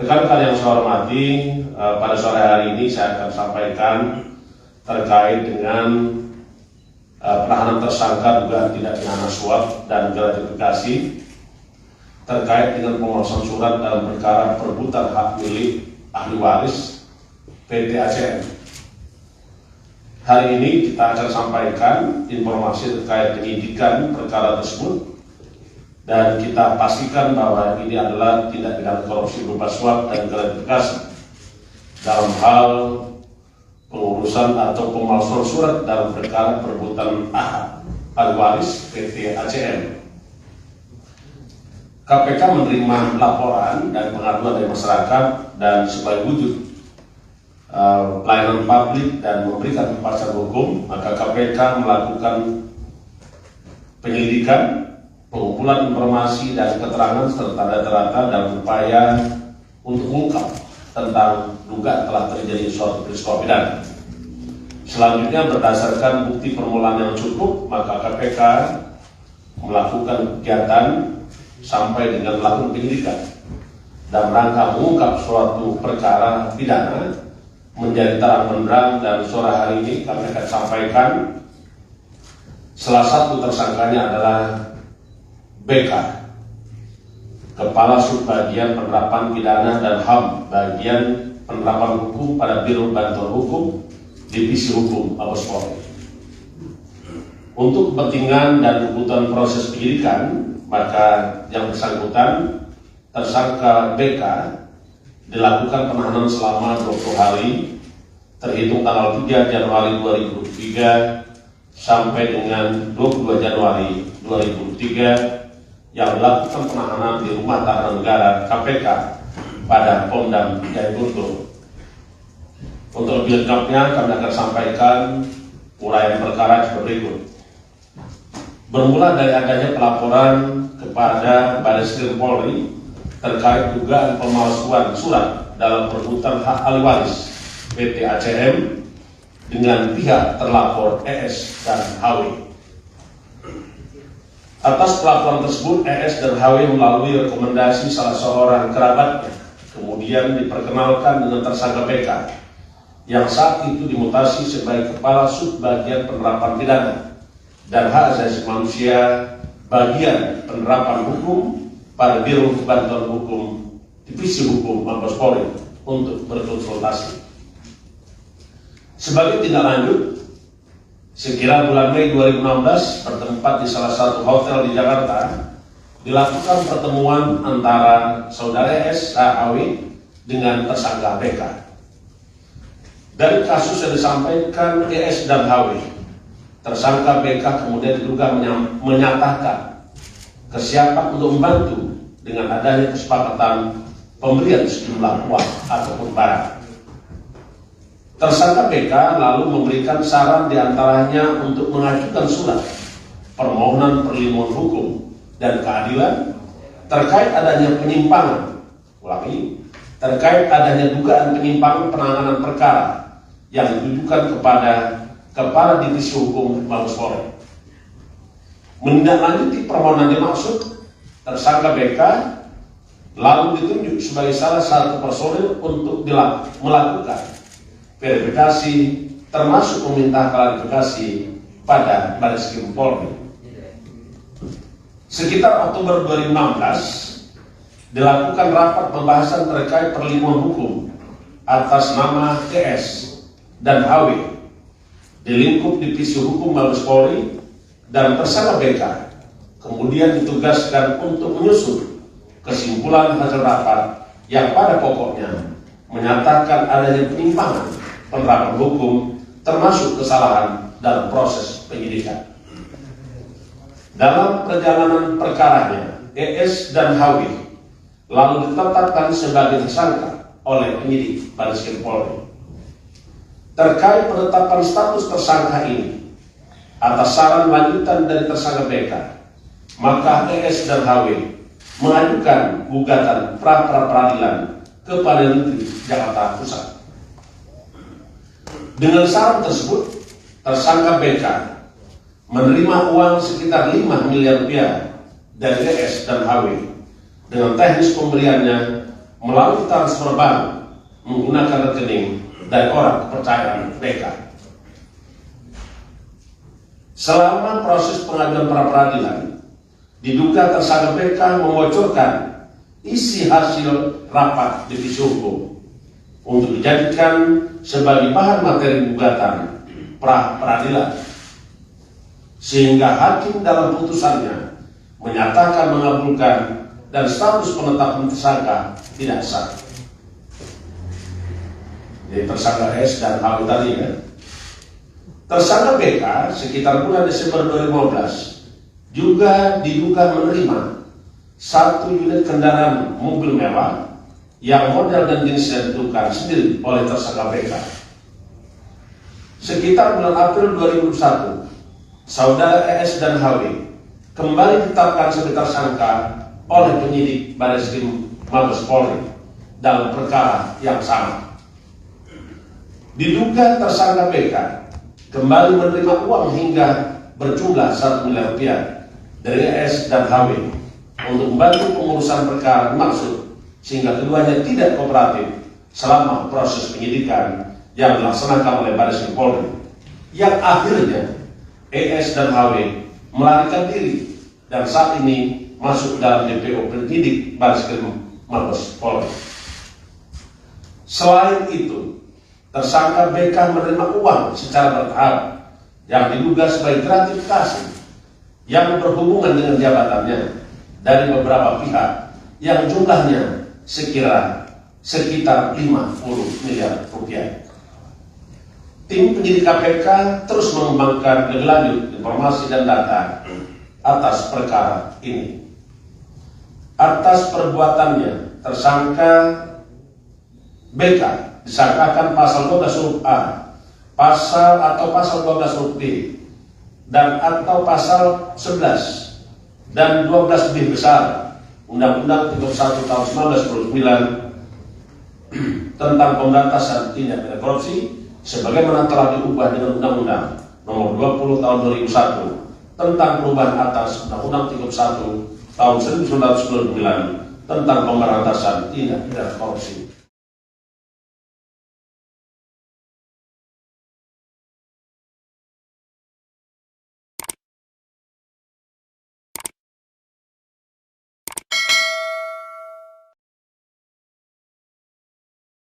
Rekan-rekan yang saya hormati, pada sore hari ini saya akan sampaikan terkait dengan penahanan tersangka dugaan tindak pidana suap dan gratifikasi terkait dengan pemalsuan surat dalam perkara perebutan hak milik ahli waris PT ACM. Hari ini kita akan sampaikan informasi terkait penyidikan perkara tersebut dan kita pastikan bahwa ini adalah tindak pidana korupsi berupa suap dan gratifikasi dalam hal pengurusan atau pemalsuan surat dalam perkara perebutan hak ahli waris PT ACM. KPK menerima laporan dan pengaduan dari masyarakat dan sebagai wujud pelayanan publik dan memberikan kepastian hukum, maka KPK melakukan penyelidikan, pengumpulan informasi dan keterangan serta data-data dalam upaya untuk mengungkap tentang dugaan telah terjadi suatu peristiwa pidana. Selanjutnya, berdasarkan bukti permulaan yang cukup, maka KPK melakukan kegiatan sampai dengan melakukan penyelidikan dan rangka mengungkap suatu perkara pidana menjadi terang benderang. Dan sore hari ini kami akan sampaikan salah satu tersangkanya adalah BK, Kepala Subbagian Penerapan Pidana dan HAM Bagian Penerapan Hukum pada Biro Bantuan Hukum Divisi Hukum Mabes Polri. Untuk kepentingan dan kebutuhan proses penyidikan, maka yang bersangkutan tersangka BK dilakukan penahanan selama 20 hari terhitung tanggal 3 Januari 2023 sampai dengan 22 Januari 2023 yang dilakukan penahanan di Rumah Tahanan Negara KPK pada Pondam Jayapura. Untuk lebih lengkapnya kami akan sampaikan uraian perkara seperti berikut. Bermula dari adanya pelaporan kepada Barreskrim Polri terkait dugaan pemalsuan surat dalam perebutan hak ahli waris PT ACM dengan pihak terlapor ES dan HW. Atas pelaporan tersebut, ES dan HW melalui rekomendasi salah seorang kerabatnya kemudian diperkenalkan dengan tersangka BK yang saat itu dimutasi sebagai Kepala Subbagian Penerapan Pidana dan Hak Asasi Manusia Bagian Penerapan Hukum pada Biro Bantuan Hukum Divisi Hukum Mabes Polri untuk berkonsultasi. Sebagai tindak lanjut, sekira bulan Mei 2016 bertempat di salah satu hotel di Jakarta dilakukan pertemuan antara saudara S. HW dengan tersangka BK. Dari kasus yang disampaikan ES dan HW, tersangka BK kemudian diduga menyatakan kesiapan untuk membantu dengan adanya kesepakatan pemberian sejumlah uang ataupun barang. Tersangka BK lalu memberikan saran diantaranya untuk mengajukan surat permohonan perlindungan hukum dan keadilan terkait adanya penyimpangan, terkait adanya dugaan penyimpangan penanganan perkara yang ditujukan kepada Kepala Divisi Hukum Mabes Polri. Menindaklanjuti permohonan dimaksud, tersangka BK lalu ditunjuk sebagai salah satu personil untuk melakukan verifikasi termasuk meminta klarifikasi pada Barreskrim Polri. Sekitar Oktober 2016 dilakukan rapat pembahasan terkait perlindungan hukum atas nama TS dan HW di lingkup Divisi Hukum Mabes Polri, dan tersangka BK kemudian ditugaskan untuk menyusun kesimpulan hasil rapat yang pada pokoknya menyatakan adanya penyimpangan penerapan hukum termasuk kesalahan dalam proses penyidikan. Dalam perjalanan perkaranya, ES dan HW lalu ditetapkan sebagai tersangka oleh penyidik Barreskrim Polri. Terkait penetapan status tersangka ini atas saran lanjutan dari tersangka BK, maka ES dan HW mengajukan gugatan pra-peradilan ke Pengadilan Negeri Jakarta Pusat. Dengan saran tersebut, tersangka BK menerima uang sekitar 5 miliar rupiah dari ES dan HW dengan teknis pemberiannya melalui transfer bank menggunakan rekening dari orang kepercayaan BK. Selama proses pengajuan pra peradilan, diduga tersangka BK membocorkan isi hasil rapat divisi hukum untuk dijadikan sebagai bahan materi gugatan pra peradilan, sehingga hakim dalam putusannya menyatakan mengabulkan dan status penetapan tersangka tidak sah. Jadi tersangka S dan H tadi ya. Tersangka BK sekitar bulan Desember 2015 juga diduga menerima 1 unit kendaraan mobil mewah yang model dan jenisnya ditentukan sendiri oleh tersangka BK. Sekitar bulan April 2021, saudara ES dan HW kembali ditetapkan sebagai tersangka oleh penyidik Bareskrim Mabes Polri dalam perkara yang sama. Diduga tersangka BK kembali menerima uang hingga berjumlah 1 miliar rupiah dari ES dan HW untuk membantu pengurusan perkara dimaksud, sehingga keduanya tidak kooperatif selama proses penyidikan yang dilaksanakan oleh Bareskrim Polri, yang akhirnya ES dan HW melarikan diri dan saat ini masuk dalam DPO penyidik Bareskrim Mabes Polri. Selain itu, tersangka BK menerima uang secara bertahap yang diduga sebagai gratifikasi yang berhubungan dengan jabatannya dari beberapa pihak yang jumlahnya sekitar 50 miliar rupiah. Tim penyidik KPK terus mengembangkan lebih lanjut informasi dan data atas perkara ini. Atas perbuatannya, tersangka BK disangkakan pasal 12 huruf A, pasal 12 huruf B, dan atau pasal 11 dan 12 lebih besar Undang-Undang 31 tahun 1999 tentang pemberantasan tindak pidana korupsi, sebagaimana telah diubah dengan Undang-Undang Nomor 20 tahun 2001 tentang perubahan atas Undang-Undang 31 tahun 1999 tentang pemberantasan tindak pidana korupsi.